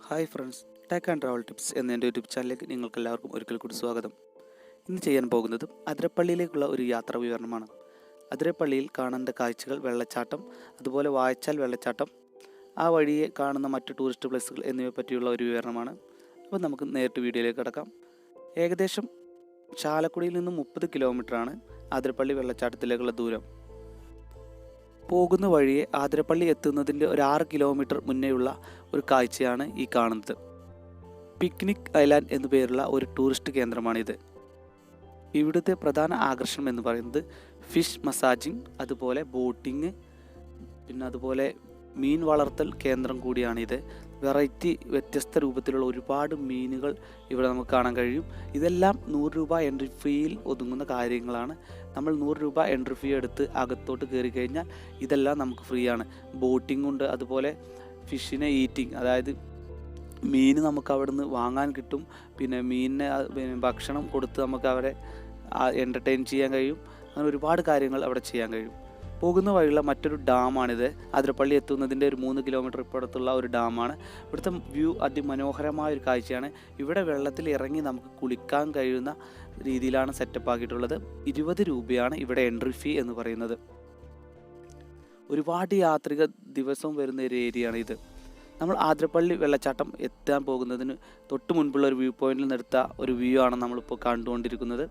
Hi friends, tech and travel tips എന്ന എൻ്റെ YouTube ചാനലിലേക്ക് നിങ്ങൾക്കെല്ലാവർക്കും ഒരിക്കൽ കൂടി സ്വാഗതം. ഇന്ന് ചെയ്യാൻ പോകുന്നതും അതിരപ്പള്ളിയിലേക്കുള്ള ഒരു യാത്രാ വിവരണമാണ്. അതിരപ്പള്ളിയിൽ കാണേണ്ട കാഴ്ചകൾ, വെള്ളച്ചാട്ടം, അതുപോലെ വാഴച്ചാൽ വെള്ളച്ചാട്ടം, ആ വഴിയെ കാണുന്ന മറ്റ് ടൂറിസ്റ്റ് പ്ലേസുകൾ എന്നിവയെ പറ്റിയുള്ള ഒരു വിവരണമാണ്. അപ്പോൾ നമുക്ക് നേരിട്ട് വീഡിയോയിലേക്ക് കടക്കാം. ഏകദേശം ചാലക്കുടിയിൽ നിന്നും 30 കിലോമീറ്ററാണ് അതിരപ്പള്ളി വെള്ളച്ചാട്ടത്തിലേക്കുള്ള ദൂരം. പോകുന്ന വഴിയെ ആതിരപ്പള്ളി എത്തുന്നതിൻ്റെ ഒരു 6 കിലോമീറ്റർ മുന്നേയുള്ള ഒരു കാഴ്ചയാണ് ഈ കാണുന്നത്. പിക്നിക് ഐലാൻഡ് എന്നു പേരുള്ള ഒരു ടൂറിസ്റ്റ് കേന്ദ്രമാണിത്. ഇവിടുത്തെ പ്രധാന ആകർഷണം എന്ന് പറയുന്നത് ഫിഷ് മസാജിങ്, അതുപോലെ ബോട്ടിങ്, പിന്നെ അതുപോലെ മീൻ വളർത്തൽ കേന്ദ്രം കൂടിയാണിത്. വെറൈറ്റി വ്യത്യസ്ത രൂപത്തിലുള്ള ഒരുപാട് മീനുകൾ ഇവിടെ നമുക്ക് കാണാൻ കഴിയും. ഇതെല്ലാം 100 രൂപ എൻട്രി ഫീയിൽ ഒതുങ്ങുന്ന കാര്യങ്ങളാണ്. നമ്മൾ 100 രൂപ എൻട്രി ഫീ എടുത്ത് അകത്തോട്ട് കയറി കഴിഞ്ഞാൽ ഇതെല്ലാം നമുക്ക് ഫ്രീ ആണ്. ബോട്ടിംഗ് ഉണ്ട്, അതുപോലെ ഫിഷിനെ ഈറ്റിംഗ്, അതായത് മീൻ നമുക്ക് അവിടെ നിന്ന് വാങ്ങാൻ കിട്ടും. പിന്നെ മീനിനെ ഭക്ഷണം കൊടുത്ത് നമുക്ക് അവരെ എൻ്റർടൈൻ ചെയ്യാൻ കഴിയും. അങ്ങനെ ഒരുപാട് കാര്യങ്ങൾ അവിടെ ചെയ്യാൻ കഴിയും. പോകുന്ന വഴിയുള്ള മറ്റൊരു ഡാമാണിത്. അതിരപ്പള്ളി എത്തുന്നതിൻ്റെ ഒരു 3 കിലോമീറ്റർ ഇപ്പുറത്തുള്ള ഒരു ഡാമാണ്. ഇവിടുത്തെ വ്യൂ അതിമനോഹരമായ ഒരു കാഴ്ചയാണ്. ഇവിടെ വെള്ളത്തിൽ ഇറങ്ങി നമുക്ക് കുളിക്കാൻ കഴിയുന്ന രീതിയിലാണ് സെറ്റപ്പ് ആക്കിയിട്ടുള്ളത്. 20 രൂപയാണ് ഇവിടെ എൻട്രി ഫീ എന്ന് പറയുന്നത്. ഒരുപാട് യാത്രികർ ദിവസവും വരുന്ന ഒരു ഏരിയയാണ് ഇത്. നമ്മൾ ആതിരപ്പള്ളി വെള്ളച്ചാട്ടം എത്താൻ പോകുന്നതിന് തൊട്ട് മുൻപുള്ള ഒരു വ്യൂ പോയിന്റിൽ നിന്നെടുത്ത ഒരു വ്യൂ ആണ് നമ്മളിപ്പോൾ കണ്ടുകൊണ്ടിരിക്കുന്നത്.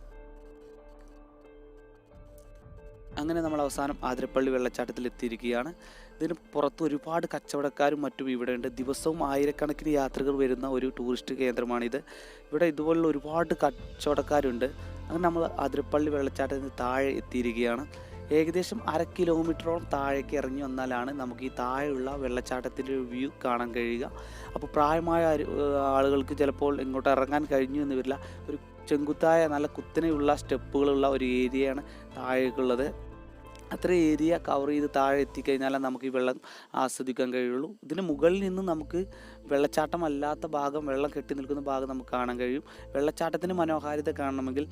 അങ്ങനെ നമ്മൾ അവസാനം ആതിരപ്പള്ളി വെള്ളച്ചാട്ടത്തിൽ എത്തിയിരിക്കുകയാണ്. ഇതിന് പുറത്ത് ഒരുപാട് കച്ചവടക്കാരും മറ്റും ഇവിടെയുണ്ട്. ദിവസവും ആയിരക്കണക്കിന് യാത്രികർ വരുന്ന ഒരു ടൂറിസ്റ്റ് കേന്ദ്രമാണിത്. ഇവിടെ ഇതുപോലുള്ള ഒരുപാട് കച്ചവടക്കാരുണ്ട്. അങ്ങനെ നമ്മൾ ആതിരപ്പള്ളി വെള്ളച്ചാട്ടത്തിന് താഴെ എത്തിയിരിക്കുകയാണ്. ഏകദേശം 1/2 കിലോമീറ്ററോളം താഴേക്ക് ഇറങ്ങി വന്നാലാണ് നമുക്ക് ഈ താഴെയുള്ള വെള്ളച്ചാട്ടത്തിൻ്റെ ഒരു വ്യൂ കാണാൻ കഴിയുക. അപ്പോൾ പ്രായമായ ആളുകൾക്ക് ചിലപ്പോൾ ഇങ്ങോട്ട് ഇറങ്ങാൻ കഴിഞ്ഞു എന്ന് വരില്ല. ഒരു ചെങ്കുത്തായ നല്ല കുത്തനെയുള്ള സ്റ്റെപ്പുകളുള്ള ഒരു ഏരിയയാണ് താഴേക്കുള്ളത്. അത്ര ഏരിയ കവർ ചെയ്ത് താഴെ എത്തിക്കഴിഞ്ഞാലേ നമുക്ക് ഈ വെള്ളം ആസ്വദിക്കാൻ കഴിയുള്ളൂ. ഇതിന് മുകളിൽ നിന്ന് നമുക്ക് വെള്ളച്ചാട്ടം അല്ലാത്ത ഭാഗം, വെള്ളം കെട്ടി നിൽക്കുന്ന ഭാഗം നമുക്ക് കാണാൻ കഴിയും. വെള്ളച്ചാട്ടത്തിന് മനോഹാരിത കാണണമെങ്കിൽ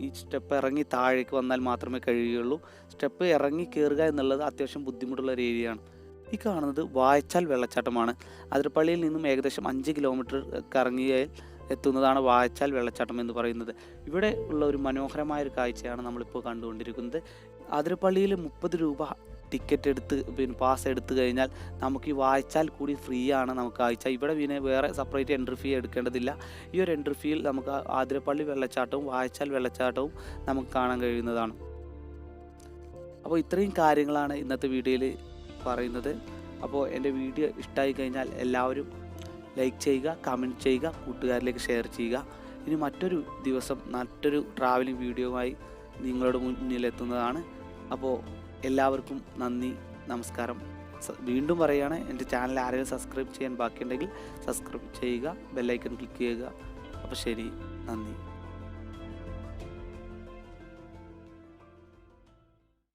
ഈ സ്റ്റെപ്പ് ഇറങ്ങി താഴേക്ക് വന്നാൽ മാത്രമേ കഴിയുകയുള്ളൂ. സ്റ്റെപ്പ് ഇറങ്ങി കയറുക എന്നുള്ളത് അത്യാവശ്യം ബുദ്ധിമുട്ടുള്ള ഒരു ഏരിയയാണ്. ഈ കാണുന്നത് വാഴച്ചാൽ വെള്ളച്ചാട്ടമാണ്. അതിരപ്പള്ളിയിൽ നിന്നും ഏകദേശം 5 കിലോമീറ്റർ കറങ്ങിയാൽ എത്തുന്നതാണ് വാഴച്ചാൽ വെള്ളച്ചാട്ടം എന്ന് പറയുന്നത്. ഇവിടെ ഉള്ള ഒരു മനോഹരമായൊരു കാഴ്ചയാണ് നമ്മളിപ്പോൾ കണ്ടുകൊണ്ടിരിക്കുന്നത്. അതിരപ്പള്ളിയിൽ 30 രൂപ ടിക്കറ്റ് എടുത്ത് പാസ് എടുത്തു കഴിഞ്ഞാൽ നമുക്ക് ഈ വാഴച്ചാൽ കൂടി ഫ്രീ ആണ് നമുക്ക് കാഴ്ച. ഇവിടെ പിന്നെ വേറെ സെപ്പറേറ്റ് എൻട്രി ഫീ എടുക്കേണ്ടതില്ല. ഈ ഒരു എൻട്രി ഫീയിൽ നമുക്ക് ആതിരപ്പള്ളി വെള്ളച്ചാട്ടവും വാഴച്ചാൽ വെള്ളച്ചാട്ടവും നമുക്ക് കാണാൻ കഴിയുന്നതാണ്. അപ്പോൾ ഇത്രയും കാര്യങ്ങളാണ് ഇന്നത്തെ വീഡിയോയിൽ പറയുന്നത്. അപ്പോൾ എൻ്റെ വീഡിയോ ഇഷ്ടമായി കഴിഞ്ഞാൽ എല്ലാവരും ലൈക്ക് ചെയ്യുക, കമൻറ്റ് ചെയ്യുക, കൂട്ടുകാരിലേക്ക് ഷെയർ ചെയ്യുക. ഇനി മറ്റൊരു ദിവസം മറ്റൊരു ട്രാവലിംഗ് വീഡിയോയുമായി നിങ്ങളുടെ മുന്നിലെത്തുന്നതാണ്. അപ്പോൾ എല്ലാവർക്കും നന്ദി, നമസ്കാരം. വീണ്ടും പറയുകയാണ്, എൻ്റെ ചാനൽ ആരെങ്കിലും സബ്സ്ക്രൈബ് ചെയ്യാൻ ബാക്കിയുണ്ടെങ്കിൽ സബ്സ്ക്രൈബ് ചെയ്യുക, ബെല്ലൈക്കൺ ക്ലിക്ക് ചെയ്യുക. അപ്പോൾ ശരി, നന്ദി.